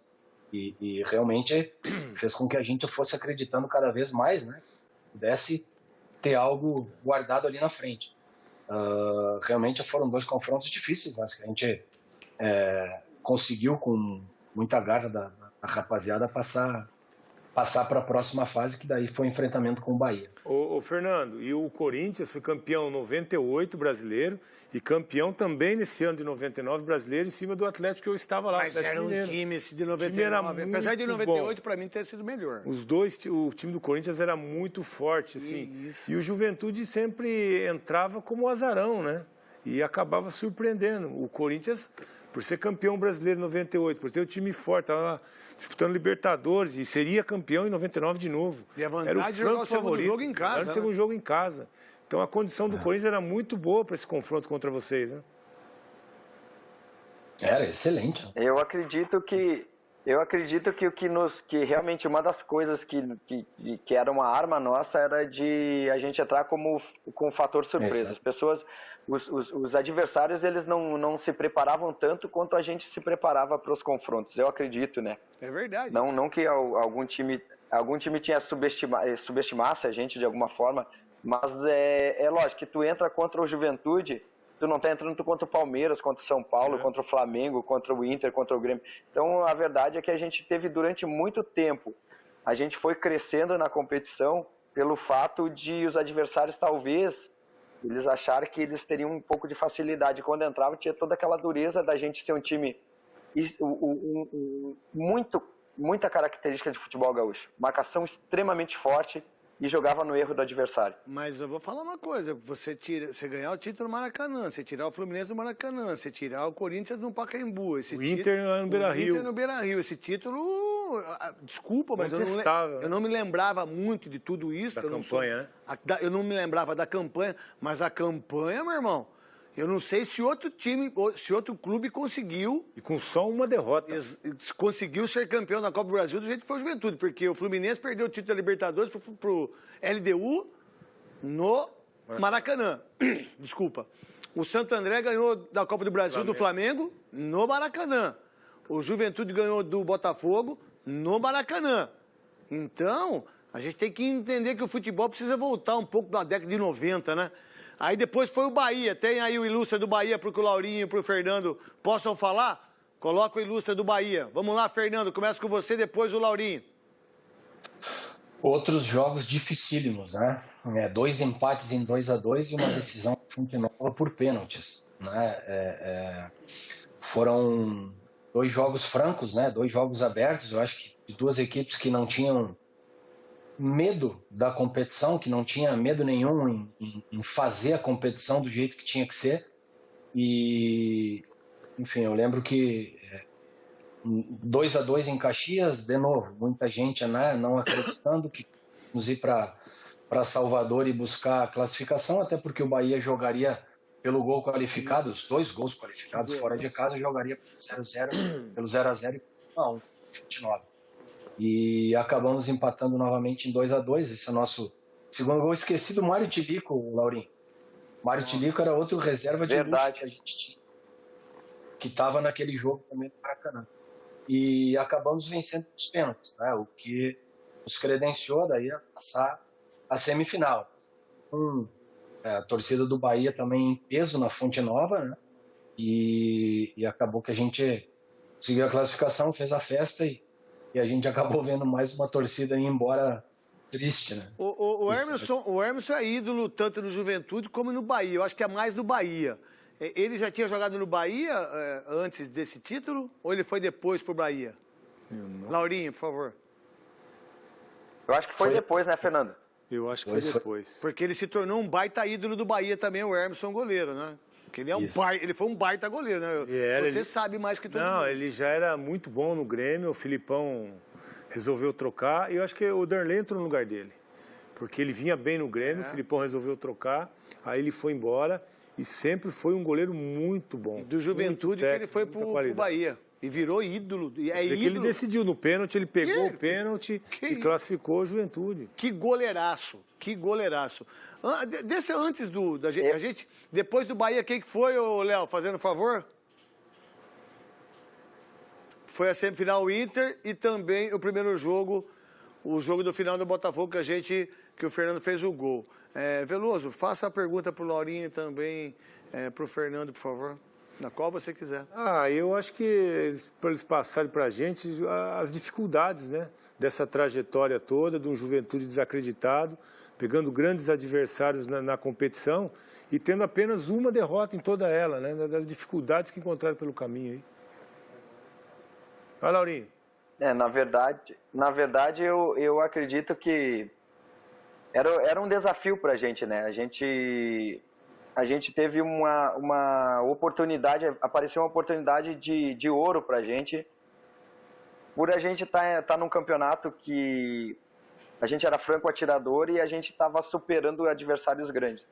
E realmente fez com que a gente fosse acreditando cada vez mais, né? Pudesse ter algo guardado ali na frente. Realmente foram dois confrontos difíceis, mas que a gente conseguiu com muita garra da rapaziada passar para a próxima fase, que daí foi o enfrentamento com o Bahia. Ô Fernando, e o Corinthians foi campeão 98 brasileiro e campeão também nesse ano de 99 brasileiro em cima do Atlético que eu estava lá. Mas era um time esse de 99, apesar de 98 para mim ter sido melhor. O time do Corinthians era muito forte, assim. E o Juventude sempre entrava como azarão, né? E acabava surpreendendo. O Corinthians, por ser campeão brasileiro em 98, por ter um time forte, estava disputando Libertadores e seria campeão em 99 de novo. E a vantagem de jogar o segundo jogo em casa. Era o segundo jogo em casa. Então a condição do Corinthians era muito boa para esse confronto contra vocês, né? Era excelente. Eu acredito que que realmente uma das coisas que era uma arma nossa era de a gente entrar com o fator surpresa. As pessoas, os adversários, eles não se preparavam tanto quanto a gente se preparava para os confrontos. Eu acredito, né? É verdade. Não que algum time tinha subestimasse a gente de alguma forma, mas é lógico que tu entra contra o Juventude, tu não tá entrando contra o Palmeiras, contra o São Paulo, contra o Flamengo, contra o Inter, contra o Grêmio. Então, a verdade é que a gente teve durante muito tempo a gente foi crescendo na competição pelo fato de os adversários talvez eles acharam que eles teriam um pouco de facilidade. Quando entrava, tinha toda aquela dureza da gente ser um time muita característica de futebol gaúcho. Marcação extremamente forte e jogava no erro do adversário. Mas eu vou falar uma coisa, você ganhar o título no Maracanã, você tirar o Fluminense no Maracanã, você tirar o Corinthians no Pacaembu, O Inter no Beira-Rio. O Inter no Beira-Rio, esse título, desculpa, mas eu não me lembrava muito de tudo isso. Da campanha, né? Eu não me lembrava da campanha, mas a campanha, meu irmão, eu não sei se outro time, se outro clube conseguiu... E com só uma derrota. Conseguiu ser campeão da Copa do Brasil do jeito que foi o Juventude, porque o Fluminense perdeu o título da Libertadores pro LDU no Maracanã. Desculpa. O Santo André ganhou da Copa do Brasil do Flamengo no Maracanã. O Juventude ganhou do Botafogo no Maracanã. Então, a gente tem que entender que o futebol precisa voltar um pouco da década de 90, né? Aí depois foi o Bahia. Tem aí o ilustre do Bahia para que o Laurinho e para o Fernando possam falar? Coloca o ilustre do Bahia. Vamos lá, Fernando. Começa com você, depois o Laurinho. Outros jogos dificílimos, né? 2 empates em 2-2 e uma decisão Fonte Nova por pênaltis, né? Foram 2 jogos francos, né? 2 jogos abertos. Eu acho que de 2 equipes que não tinham medo da competição, que não tinha medo nenhum em fazer a competição do jeito que tinha que ser. E, enfim, eu lembro que 2-2 em Caxias, de novo, muita gente, né, não acreditando que vamos ir para Salvador e buscar a classificação, até porque o Bahia jogaria pelo gol qualificado, os 2 gols qualificados fora de casa, jogaria pelo 0-0 e 1-1, 29. E acabamos empatando novamente em 2-2. Esse é o nosso segundo gol. Esqueci do Mário Tilico, Laurinho. Mário Tilico era outro reserva de luxo que a gente tinha, que estava naquele jogo também do Maracanã. E acabamos vencendo os pênaltis, né? O que nos credenciou daí a passar a semifinal. A torcida do Bahia também em peso na Fonte Nova, né? E acabou que a gente conseguiu a classificação, fez a festa e a gente acabou vendo mais uma torcida ir embora triste, né? O Hermeson é ídolo tanto no Juventude como no Bahia. Eu acho que é mais no Bahia. Ele já tinha jogado no Bahia antes desse título ou ele foi depois pro Bahia? Laurinho, por favor. Eu acho que foi depois, né, Fernando? Eu acho que foi depois. Porque ele se tornou um baita ídolo do Bahia também, o Hermeson goleiro, né? Porque ele, ele foi um baita goleiro, né? Você sabe mais que todo mundo. Não, ele já era muito bom no Grêmio, o Filipão resolveu trocar e eu acho que o Darley entrou no lugar dele. Porque ele vinha bem no Grêmio, o Filipão resolveu trocar, aí ele foi embora e sempre foi um goleiro muito bom. E do Juventude técnico, que ele foi pro Bahia. E virou ídolo. Ele decidiu no pênalti, ele pegou o pênalti e classificou a Juventude. Que goleiraço, que goleiraço. Antes da gente, depois do Bahia, quem que foi, Léo, fazendo favor? Foi a semifinal o Inter e também o primeiro jogo, o jogo do final do Botafogo, que o Fernando fez o gol. Veloso, faça a pergunta pro Laurinho e também pro Fernando, por favor. Na qual você quiser. Eu acho que para eles passarem para a gente as dificuldades, né, dessa trajetória toda, de um Juventude desacreditado, pegando grandes adversários na competição e tendo apenas uma derrota em toda ela, né, das dificuldades que encontraram pelo caminho aí. Vai, Laurinho. Na verdade eu acredito que era um desafio para a gente, né? A gente teve uma oportunidade, apareceu uma oportunidade de ouro pra gente, por a gente tá num campeonato que a gente era franco atirador e a gente estava superando adversários grandes.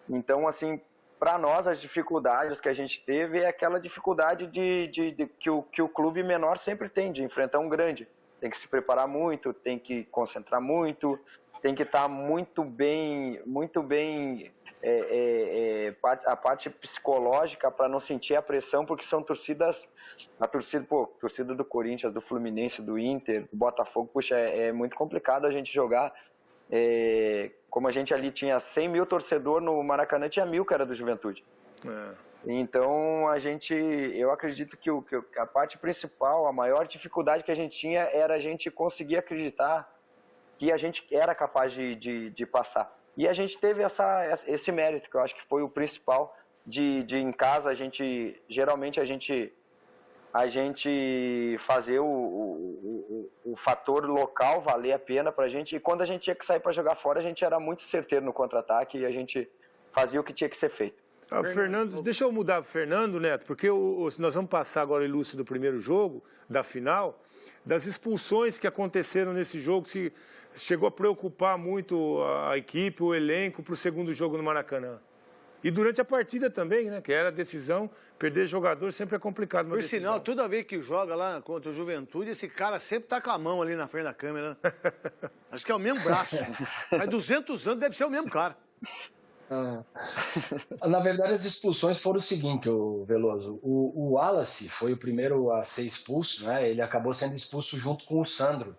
Então, assim, para nós, as dificuldades que a gente teve é aquela dificuldade que o clube menor sempre tem, de enfrentar um grande. Tem que se preparar muito, tem que concentrar muito, tem que estar muito bem a parte psicológica para não sentir a pressão, porque são torcida do Corinthians, do Fluminense, do Inter, do Botafogo, puxa, é muito complicado a gente jogar. Como a gente ali tinha 100 mil torcedores, no Maracanã tinha 1000 que era do Juventude. Então, eu acredito que a parte principal, a maior dificuldade que a gente tinha era a gente conseguir acreditar que a gente era capaz de passar. E a gente teve esse mérito, que eu acho que foi o principal, de em casa, geralmente a gente fazer o fator local valer a pena pra gente, e quando a gente tinha que sair para jogar fora, a gente era muito certeiro no contra-ataque e a gente fazia o que tinha que ser feito. Fernando, deixa eu mudar para o Fernando, Neto, porque nós vamos passar agora o ilustre do primeiro jogo, da final, das expulsões que aconteceram nesse jogo, se chegou a preocupar muito a equipe, o elenco, para o segundo jogo no Maracanã. E durante a partida também, né, que era a decisão, perder jogador sempre é complicado. Por sinal, toda vez que joga lá contra o Juventude, esse cara sempre tá com a mão ali na frente da câmera. Acho que é o mesmo braço. Mas 200 anos deve ser o mesmo cara. Na verdade, as expulsões foram o seguinte, Veloso. O Wallace foi o primeiro a ser expulso, né? Ele acabou sendo expulso junto com o Sandro.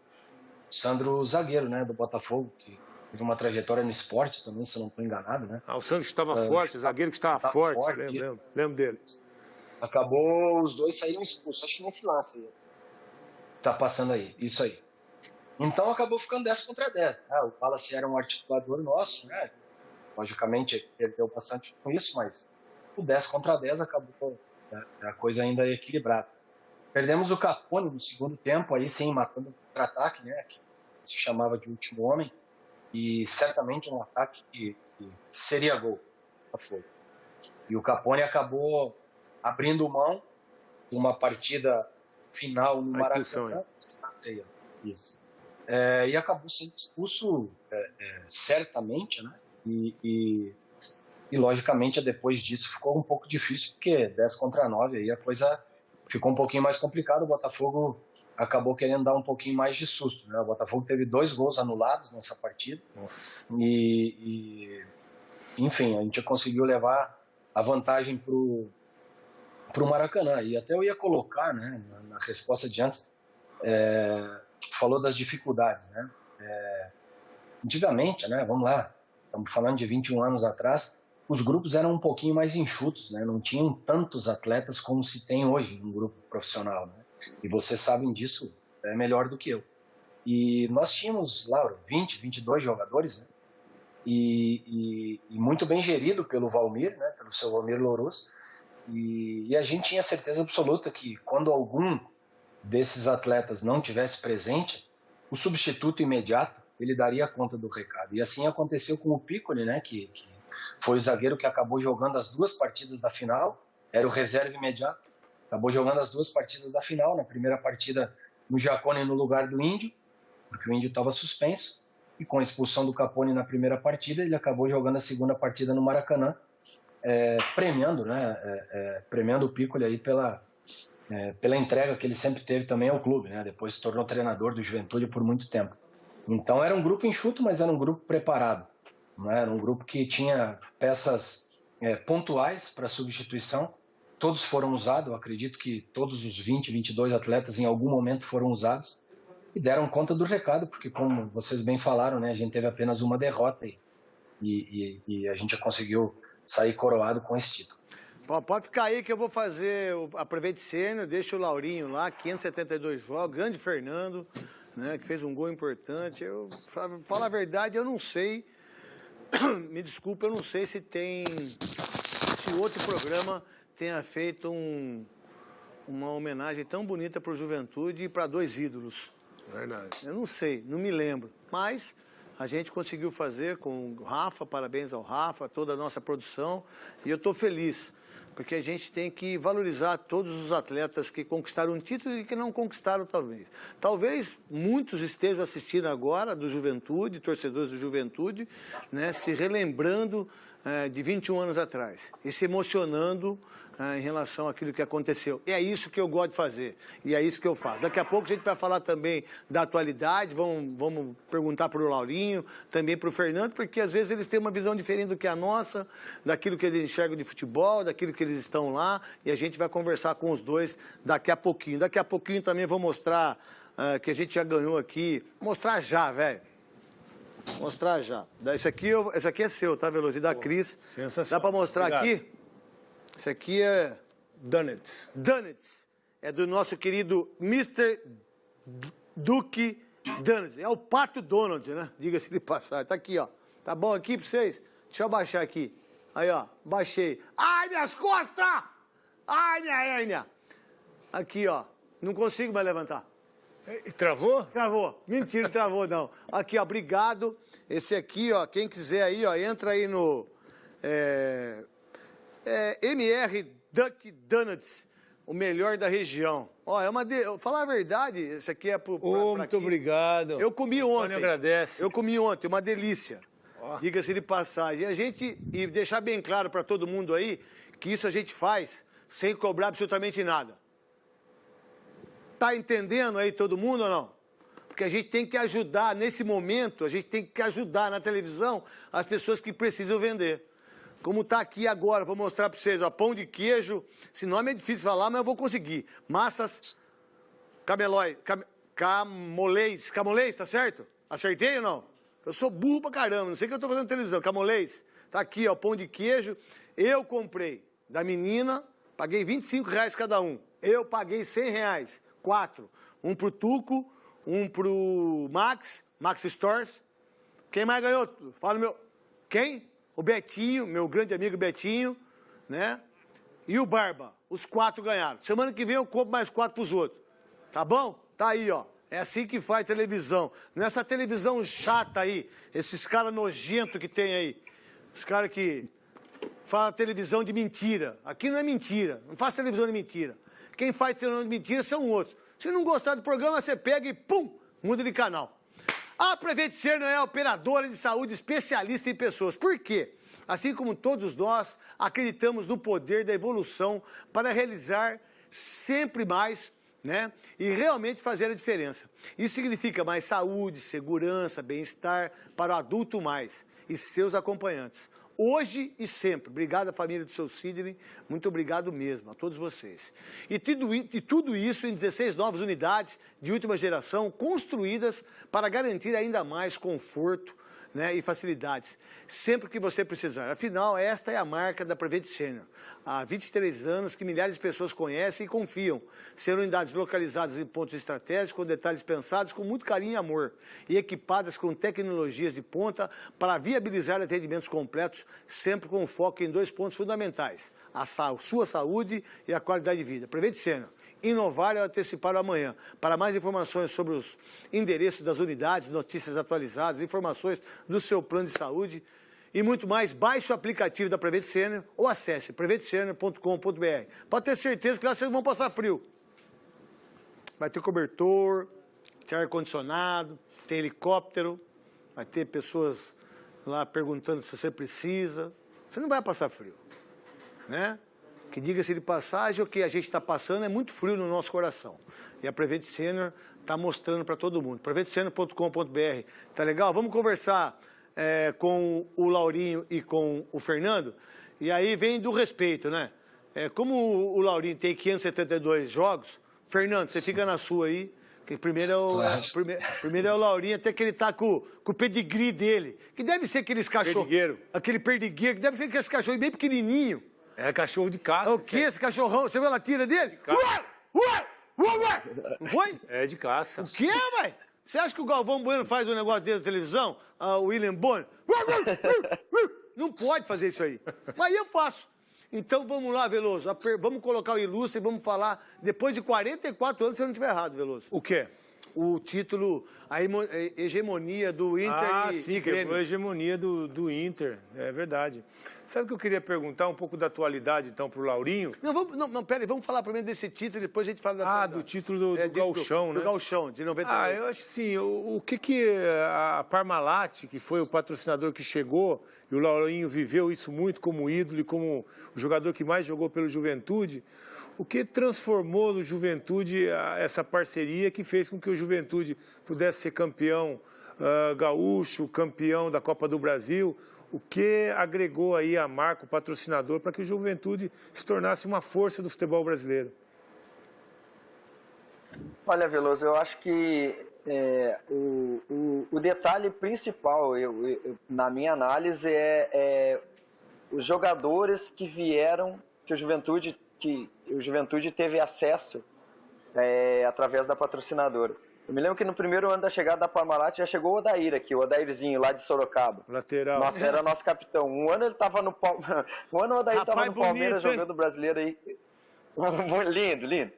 O Sandro, zagueiro, né, do Botafogo, que teve uma trajetória no esporte também, se eu não estou enganado, né? O Sandro estava forte, o zagueiro que estava forte, lembro dele. Acabou, os dois saíram expulsos, acho que nesse lance aí. Tá passando aí, isso aí. Então acabou ficando 10 contra 10. Né? O Wallace era um articulador nosso, né? Logicamente, perdeu bastante com isso, mas o 10 contra 10 acabou a coisa ainda equilibrada. Perdemos o Capone no segundo tempo, aí sim, matando um contra-ataque, né, que se chamava de último homem, e certamente um ataque que seria gol. E o Capone acabou abrindo mão de uma partida final no Maracanã. Isso. E acabou sendo expulso certamente, né? E logicamente depois disso ficou um pouco difícil, porque 10 contra 9 aí a coisa ficou um pouquinho mais complicada. O Botafogo acabou querendo dar um pouquinho mais de susto, né? O Botafogo teve 2 gols anulados nessa partida. Enfim, a gente conseguiu levar a vantagem pro Maracanã. E até eu ia colocar, né, na resposta de antes, que tu falou das dificuldades, né? Antigamente, né, vamos lá, estamos falando de 21 anos atrás, os grupos eram um pouquinho mais enxutos, né? Não tinham tantos atletas como se tem hoje no grupo profissional, né? E vocês sabem disso melhor do que eu. E nós tínhamos, Laura, 22 jogadores, né? E muito bem gerido pelo Valmir, né? Pelo seu Valmir Louros. E a gente tinha certeza absoluta que quando algum desses atletas não tivesse presente, o substituto imediato ele daria conta do recado. E assim aconteceu com o Piccoli, né, que foi o zagueiro que acabou jogando as 2 partidas da final, era o reserva imediato, acabou jogando as 2 partidas da final, na primeira partida no Jacone no lugar do Índio, porque o Índio estava suspenso, e com a expulsão do Capone na primeira partida, ele acabou jogando a segunda partida no Maracanã, premiando o Piccoli aí pela entrega que ele sempre teve também ao clube, né? Depois se tornou treinador do Juventude por muito tempo. Então era um grupo enxuto, mas era um grupo preparado, né? Era um grupo que tinha peças pontuais para substituição. Todos foram usados, eu acredito que todos os 22 atletas em algum momento foram usados e deram conta do recado, porque como vocês bem falaram, né, a gente teve apenas uma derrota e a gente já conseguiu sair coroado com esse título. Bom, pode ficar aí que eu vou fazer a Prevent Sênior, deixa o Laurinho lá, 572 jogos, grande Fernando, né, que fez um gol importante. Eu falo a verdade, eu não sei, me desculpa, eu não sei se outro programa tenha feito uma homenagem tão bonita para o Juventude e para 2 ídolos. Verdade. Eu não sei, não me lembro, mas a gente conseguiu fazer com o Rafa, parabéns ao Rafa, toda a nossa produção, e eu estou feliz, porque a gente tem que valorizar todos os atletas que conquistaram um título e que não conquistaram, talvez. Talvez muitos estejam assistindo agora do Juventude, torcedores do Juventude, né, se relembrando de 21 anos atrás e se emocionando em relação àquilo que aconteceu. E é isso que eu gosto de fazer, e é isso que eu faço. Daqui a pouco a gente vai falar também da atualidade, vamos perguntar para o Laurinho, também para o Fernando, porque às vezes eles têm uma visão diferente do que a nossa, daquilo que eles enxergam de futebol, daquilo que eles estão lá, e a gente vai conversar com os dois daqui a pouquinho. Daqui a pouquinho também vou mostrar que a gente já ganhou aqui, mostrar já, velho. Mostrar já. Esse aqui é seu, tá, Veloso? E da Cris. Dá para mostrar aqui? Esse aqui é... Donuts. Donuts. É do nosso querido Mr. Duke Donuts. É o Pato Donald, né? Diga-se de passagem. Tá aqui, ó. Tá bom aqui pra vocês? Deixa eu baixar aqui. Aí, ó. Baixei. Ai, minhas costas! Ai, minha hérnia! Aqui, ó. Não consigo mais levantar. Travou? Travou. Mentira, não travou, não. Aqui, ó. Obrigado. Esse aqui, ó. Quem quiser aí, ó. Entra aí no... MR Duck Donuts. O melhor da região. Ó, é uma... Falar a verdade, esse aqui é pro... Muito obrigado. Eu comi ontem. Agradece. Eu comi ontem, uma delícia. Diga-se de passagem. E deixar bem claro para todo mundo aí que isso a gente faz sem cobrar absolutamente nada. Tá entendendo aí todo mundo ou não? Porque a gente tem que ajudar, nesse momento, a gente tem que ajudar na televisão as pessoas que precisam vender. Como tá aqui agora, vou mostrar para vocês, ó, pão de queijo, esse nome é difícil falar, mas eu vou conseguir. Massas camolês, tá certo? Acertei ou não? Eu sou burro pra caramba, não sei o que eu tô fazendo na televisão. Camolês, tá aqui, ó, pão de queijo. Eu comprei da menina, paguei R$25 cada um. Eu paguei R$100, 4. Um pro Tuco, um pro Max Stores. Quem mais ganhou? Fala meu... Quem? O Betinho, meu grande amigo Betinho, né? E o Barba. Os 4 ganharam. Semana que vem eu compro mais 4 pros outros. Tá bom? Tá aí, ó. É assim que faz televisão. Não é essa televisão chata aí, esses caras nojentos que tem aí. Os caras que falam televisão de mentira. Aqui não é mentira. Não faz televisão de mentira. Quem faz televisão de mentira são outros. Se não gostar do programa, você pega e pum, muda de canal. A Prevent Senior é operadora de saúde especialista em pessoas. Por quê? Assim como todos nós, acreditamos no poder da evolução para realizar sempre mais, né? E realmente fazer a diferença. Isso significa mais saúde, segurança, bem-estar para o adulto mais e seus acompanhantes. Hoje e sempre. Obrigado à família do seu Sidney, muito obrigado mesmo a todos vocês. E tudo isso em 16 novas unidades de última geração, construídas para garantir ainda mais conforto, né, e facilidades, sempre que você precisar. Afinal, esta é a marca da Prevent Senior. Há 23 anos que milhares de pessoas conhecem e confiam. Serão unidades localizadas em pontos estratégicos, com detalhes pensados com muito carinho e amor, e equipadas com tecnologias de ponta para viabilizar atendimentos completos, sempre com foco em 2 pontos fundamentais: a sua saúde e a qualidade de vida. Prevent Senior. Inovar é antecipar o amanhã. Para mais informações sobre os endereços das unidades, notícias atualizadas, informações do seu plano de saúde e muito mais, baixe o aplicativo da Prevent Senior ou acesse preventsenior.com.br. Pode ter certeza que lá vocês vão passar frio. Vai ter cobertor, tem ar-condicionado, tem helicóptero, vai ter pessoas lá perguntando se você precisa. Você não vai passar frio, né? Que diga-se de passagem, o que a gente está passando é muito frio no nosso coração. E a Prevent Senior está mostrando para todo mundo. preventsenior.com.br. Tá legal? Vamos conversar com o Laurinho e com o Fernando. E aí vem do respeito, né? Como o Laurinho tem 572 jogos, Fernando, você fica na sua aí. Que primeiro é o Laurinho, até que ele tá com o pedigree dele. Que deve ser aqueles cachorros... Aquele perdigueiro, que deve ser aqueles cachorros bem pequenininho. É cachorro de caça. É o que esse cachorrão? Você viu a latina dele? Não foi? É de caça. O que, velho? Você acha que o Galvão Bueno faz um negócio dele na televisão? O William Bonner? Não pode fazer isso aí. Mas eu faço. Então vamos lá, Veloso. Vamos colocar o ilustre e vamos falar, depois de 44 anos, se eu não estiver errado, Veloso. O quê? O título, a hegemonia do Inter e Grêmio. A hegemonia do Inter, é verdade. Sabe o que eu queria perguntar? Um pouco da atualidade, então, para o Laurinho? Não, peraí, vamos falar primeiro desse título e depois a gente fala da atualidade. Do título do Gauchão, né? Do Gauchão, de 98. Eu acho assim, o que a Parmalat, que foi o patrocinador que chegou, e o Laurinho viveu isso muito como ídolo e como o jogador que mais jogou pelo Juventude, o que transformou no Juventude essa parceria que fez com que o Juventude pudesse ser campeão gaúcho, campeão da Copa do Brasil? O que agregou aí a marca, o patrocinador, para que o Juventude se tornasse uma força do futebol brasileiro? Olha, Veloso, eu acho que o detalhe principal, na minha análise, os jogadores que vieram que o Juventude teve acesso através da patrocinadora. Eu me lembro que no primeiro ano da chegada da Parmalat já chegou o Odair aqui, o Odairzinho lá de Sorocaba. Lateral. Nossa, era nosso capitão. Um ano ele estava no Palmeiras. Um ano o Odair estava no Palmeiras jogando brasileiro aí. Lindo, lindo.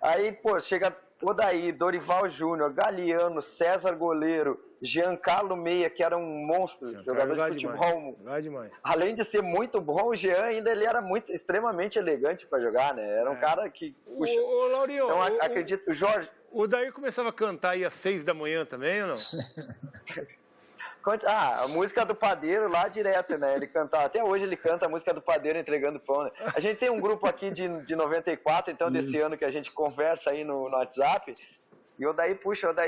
Aí, pô, chega Odair, Dorival Júnior, Galeano, César Goleiro, Giancarlo Meia, que era um monstro, jogador de futebol. Demais. Além de ser muito bom, o Jean ainda ele era extremamente elegante para jogar, né? Era um cara que... Puxa, ô Laurinho, então, acredito, o Jorge... O Odair começava a cantar aí às 6 da manhã também, ou não? A música do padeiro lá direto, né? Ele cantava, até hoje ele canta a música do padeiro entregando pão, né? A gente tem um grupo aqui de 94, então, desse ano que a gente conversa aí no WhatsApp, e o Daí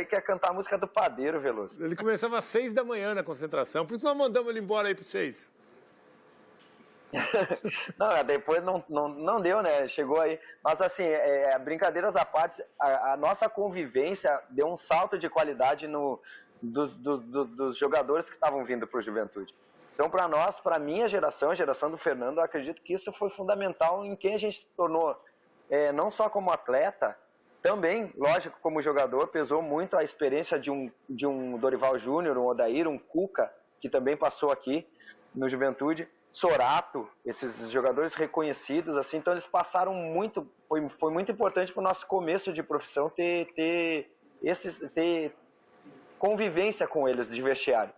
quer cantar a música do padeiro, Veloso. Ele começava às 6 da manhã na concentração, por isso nós mandamos ele embora aí para 6. Não, depois não deu, né? Chegou aí. Mas, assim, brincadeiras à parte, a nossa convivência deu um salto de qualidade dos jogadores que estavam vindo para o Juventude. Então, para nós, para a minha geração, a geração do Fernando, eu acredito que isso foi fundamental em quem a gente se tornou, não só como atleta, também, lógico, como jogador, pesou muito a experiência de um Dorival Júnior, um Odair, um Cuca, que também passou aqui no Juventude, Sorato, esses jogadores reconhecidos, assim, então eles passaram muito, foi muito importante para o nosso começo de profissão ter convivência com eles de vestiário.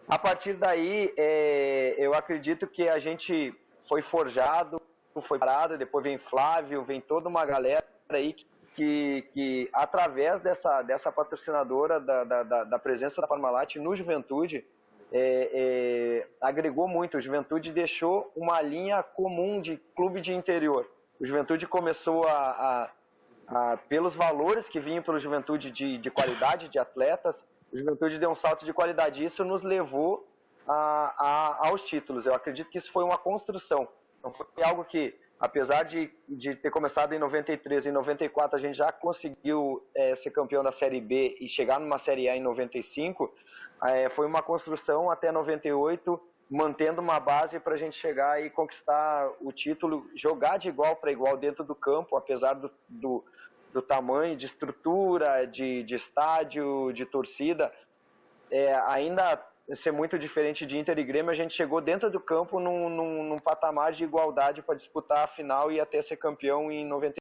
A partir daí, eu acredito que a gente foi forjado, foi parado, depois vem Flávio, vem toda uma galera aí que através dessa patrocinadora, da presença da Parmalat no Juventude, agregou muito. O Juventude deixou uma linha comum de clube de interior. O Juventude começou pelos valores que vinham pelo Juventude de qualidade de atletas, o Juventude deu um salto de qualidade. Isso nos levou aos títulos. Eu acredito que isso foi uma construção. Não foi algo que, apesar de ter começado em 93, em 94 a gente já conseguiu ser campeão da Série B e chegar numa Série A em 95, foi uma construção até 98, mantendo uma base para a gente chegar e conquistar o título, jogar de igual para igual dentro do campo, apesar do tamanho, de estrutura, de estádio, de torcida, ainda ser muito diferente de Inter e Grêmio, a gente chegou dentro do campo num patamar de igualdade para disputar a final e até ser campeão em 95.